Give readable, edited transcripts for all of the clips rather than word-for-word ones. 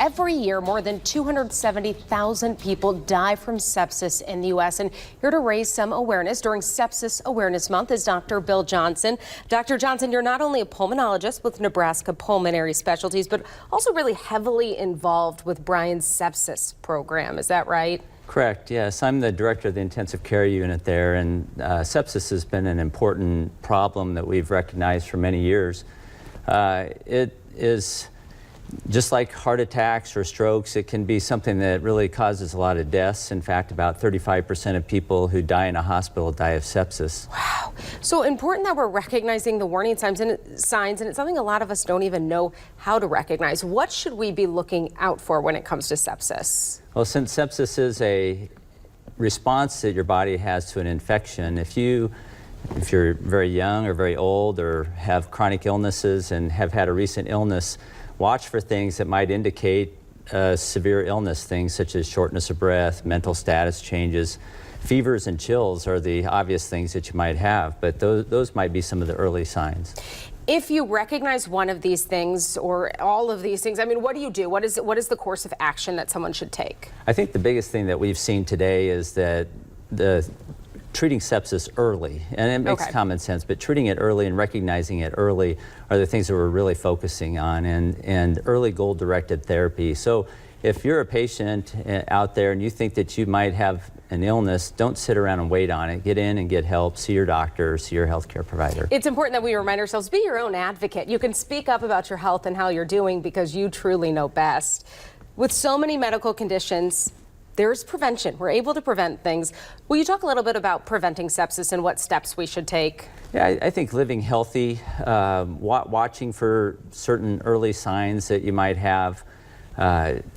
Every year, more than 270,000 people die from sepsis in the U.S. And here to raise some awareness during Sepsis Awareness Month is Dr. Bill Johnson. Dr. Johnson, you're not only a pulmonologist with Nebraska Pulmonary Specialties, but also really heavily involved with Bryan's sepsis program. Is that right? Correct, yes. I'm the director of the intensive care unit there, and sepsis has been an important problem that we've recognized for many years. It is just like heart attacks or strokes. It can be something that really causes a lot of deaths. In fact, about 35% of people who die in a hospital die of sepsis. Wow. So important that we're recognizing the warning signs, and it's something a lot of us don't even know how to recognize. What should we be looking out for when it comes to sepsis? Well, since sepsis is a response that your body has to an infection, if you're very young or very old or have chronic illnesses and have had a recent illness, watch for things that might indicate severe illness, things such as shortness of breath, mental status changes. Fevers and chills are the obvious things that you might have, but those might be some of the early signs. If you recognize one of these things or all of these things, I mean, what do you do? What is the course of action that someone should take? I think the biggest thing that we've seen today is that treating sepsis early, and it makes common sense, but treating it early and recognizing it early are the things that we're really focusing on, and early goal-directed therapy. So if you're a patient out there and you think that you might have an illness, don't sit around and wait on it. Get in and get help, see your doctor, see your healthcare provider. It's important that we remind ourselves, be your own advocate. You can speak up about your health and how you're doing because you truly know best. With so many medical conditions, there's prevention. We're able to prevent things. Will you talk a little bit about preventing sepsis and what steps we should take? Yeah, I think living healthy, watching for certain early signs that you might have,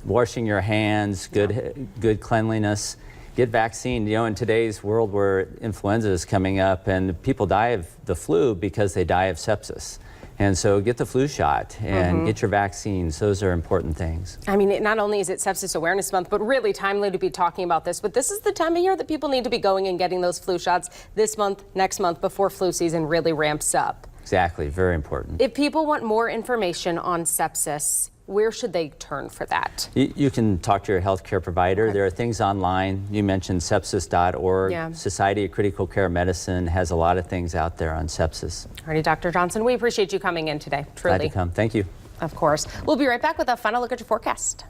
washing your hands, good cleanliness, get vaccinated. You know, in today's world where influenza is coming up and people die of the flu because they die of sepsis. And so get the flu shot and get your vaccines. Those are important things. I mean, not only is it Sepsis Awareness Month, but really timely to be talking about this. But this is the time of year that people need to be going and getting those flu shots this month, next month, before flu season really ramps up. Exactly, very important. If people want more information on sepsis, where should they turn for that? You can talk to your healthcare provider. Okay. There are things online. You mentioned sepsis.org. Yeah. Society of Critical Care Medicine has a lot of things out there on sepsis. Alrighty, Dr. Johnson, we appreciate you coming in today. Truly. Glad to come. Thank you. Of course. We'll be right back with a final look at your forecast.